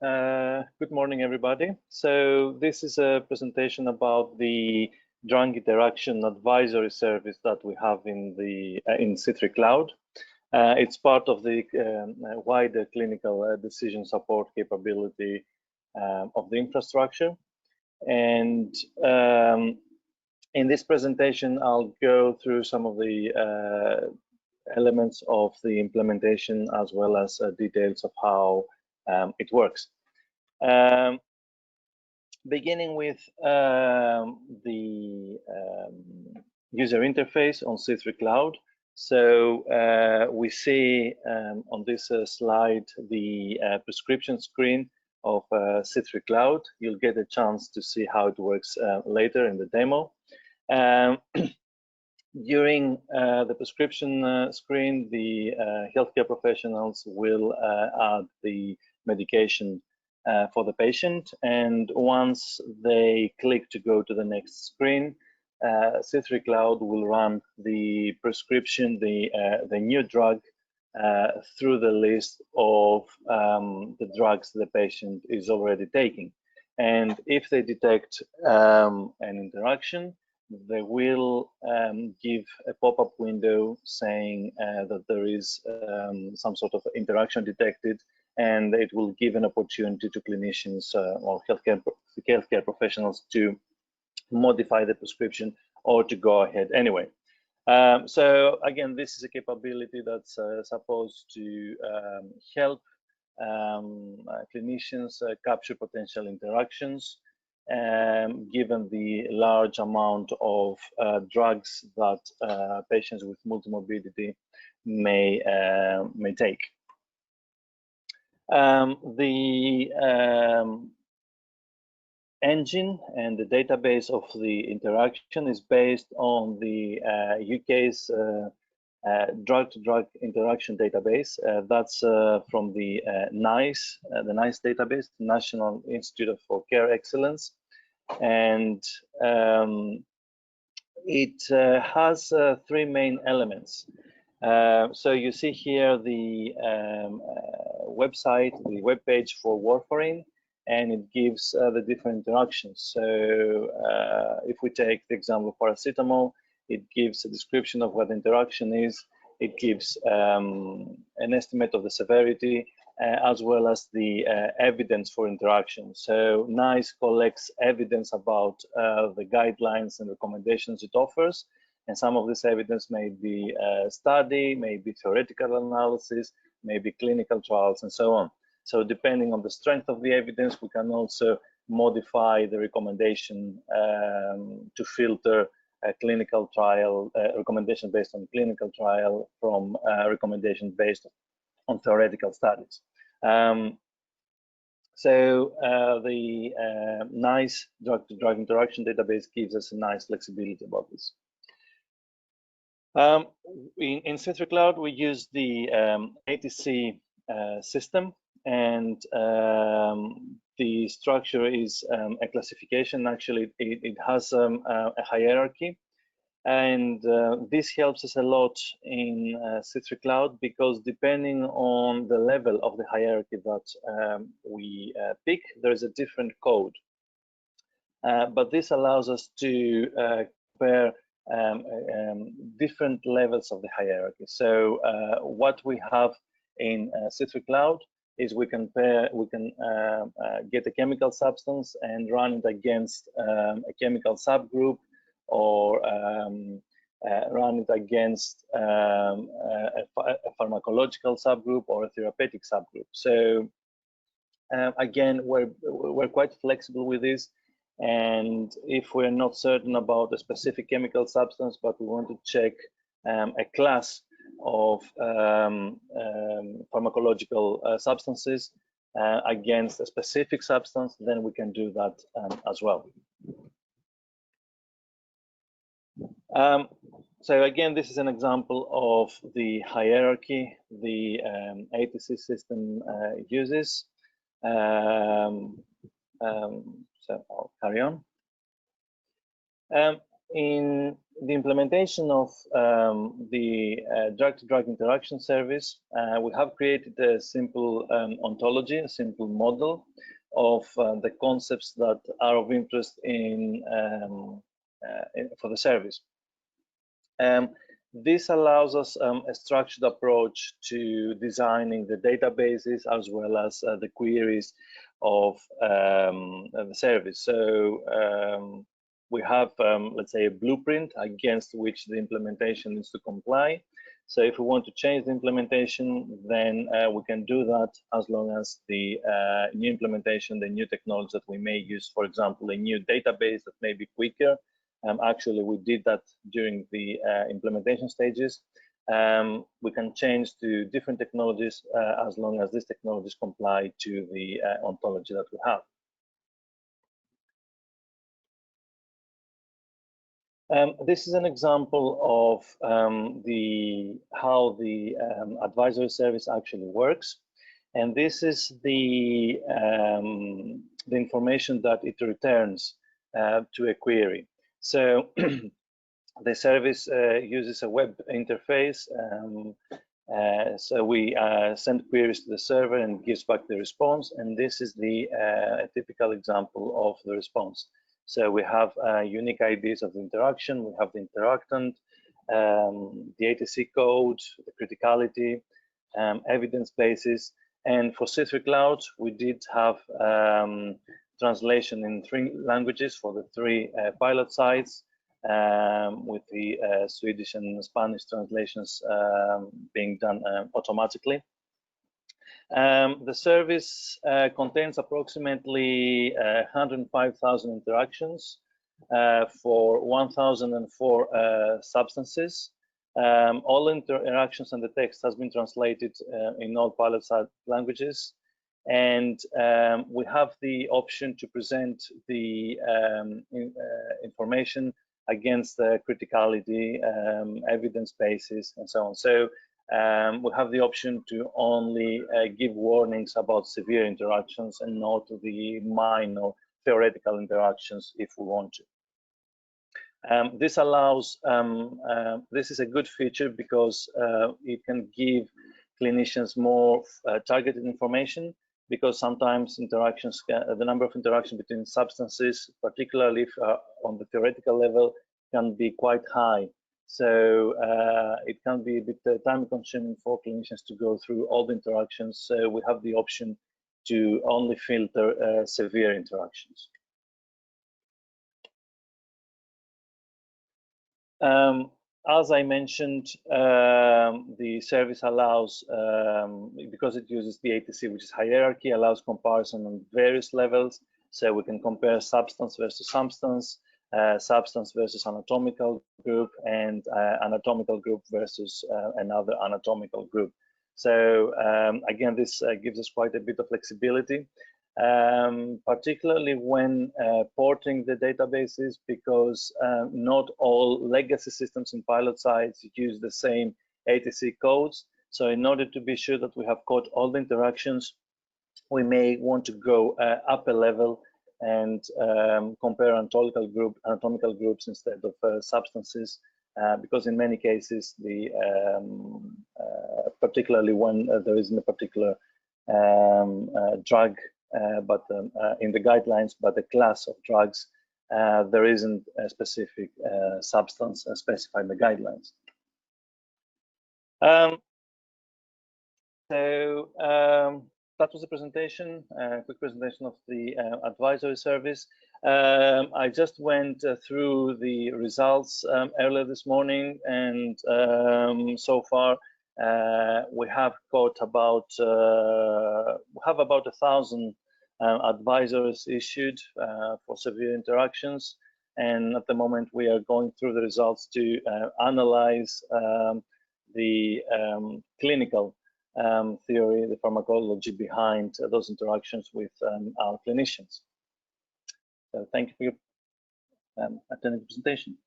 Good morning, everybody. So this is a presentation about the drug interaction advisory service that we have in the in C3-Cloud. It's part of the wider clinical decision support capability of the infrastructure. And in this presentation, I'll go through some of the elements of the implementation as well as details of how it works. Beginning with the user interface on C3-Cloud. So we see on this slide the prescription screen of C3-Cloud. You'll get a chance to see how it works later in the demo. During the prescription screen, the healthcare professionals will add the medication for the patient, and once they click to go to the next screen, C3-Cloud will run the prescription, the new drug, through the list of the drugs the patient is already taking. And if they detect an interaction, they will give a pop-up window saying that there is some sort of interaction detected, and it will give an opportunity to clinicians or healthcare professionals to modify the prescription or to go ahead anyway. So again, this is a capability that's supposed to help clinicians capture potential interactions, given the large amount of drugs that patients with multimorbidity may take. The engine and the database of the interaction is based on the UK's drug-to-drug interaction database. That's from the NICE, database, National Institute for Care Excellence, and it has three main elements. So you see here the website, the web page for warfarin, and it gives the different interactions. So if we take the example of paracetamol, it gives a description of what the interaction is. It gives an estimate of the severity, as well as the evidence for interaction. So NICE collects evidence about the guidelines and recommendations it offers. And some of this evidence may be study, may be theoretical analysis, may be clinical trials, and so on. So depending on the strength of the evidence, we can also modify the recommendation to filter a clinical trial, recommendation based on clinical trial from recommendation based on theoretical studies. So the NICE drug-to-drug interaction database gives us a nice flexibility about this. In C3-Cloud, we use the ATC system, and the structure is a classification. Actually, it has a hierarchy, and this helps us a lot in C3-Cloud, because depending on the level of the hierarchy that we pick, there's a different code. But this allows us to compare different levels of the hierarchy. So what we have in C3-Cloud is we can get a chemical substance and run it against a chemical subgroup, or run it against a pharmacological subgroup or a therapeutic subgroup. So again, we're quite flexible with this. And if we're not certain about a specific chemical substance, but we want to check a class of pharmacological substances against a specific substance, then we can do that as well. So again, this is an example of the hierarchy the ATC system uses. So I'll carry on. In the implementation of the drug-to-drug interaction service, we have created a simple ontology, a simple model of the concepts that are of interest for the service. This allows us a structured approach to designing the databases as well as the queries of the service. So we have, let's say, a blueprint against which the implementation needs to comply. So if we want to change the implementation, then we can do that as long as the new implementation, the new technology that we may use, for example, a new database that may be quicker. Actually, we did that during the implementation stages. We can change to different technologies as long as these technologies comply to the ontology that we have. This is an example of how the advisory service actually works. And this is the information that it returns to a query. So the service uses a web interface. So we send queries to the server and it gives back the response. And this is the typical example of the response. So we have unique IDs of the interaction. We have the interactant, the ATC code, the criticality, evidence bases. And for C3-Cloud, we did have translation in 3 languages for the 3 pilot sites, with the Swedish and Spanish translations being done automatically. The service contains approximately 105,000 interactions for 1,004 substances. All interactions and the text has been translated in all pilot site languages. And we have the option to present the information against the criticality, evidence bases, and so on. So we have the option to only give warnings about severe interactions and not the minor theoretical interactions if we want to. This allows, this is a good feature because it can give clinicians more targeted information, because sometimes interactions, the number of interactions between substances, particularly if, on the theoretical level, can be quite high. So it can be a bit time consuming for clinicians to go through all the interactions. So we have the option to only filter severe interactions. As I mentioned, the service allows, because it uses the ATC, which is hierarchy, allows comparison on various levels. So we can compare substance versus substance, substance versus anatomical group, and anatomical group versus another anatomical group. So again, this gives us quite a bit of flexibility. Particularly when porting the databases, because not all legacy systems in pilot sites use the same ATC codes. So in order to be sure that we have caught all the interactions, we may want to go up a level and compare anatomical groups instead of substances, because in many cases, the particularly when there isn't a particular drug, but in the guidelines, but the class of drugs, there isn't a specific substance specified in the guidelines. That was a presentation, a quick presentation of the advisory service. I just went through the results earlier this morning, and so far we have got about 1,000 advisories issued for severe interactions, and at the moment we are going through the results to analyze the clinical theory, the pharmacology behind those interactions with our clinicians. So thank you for your attending the presentation.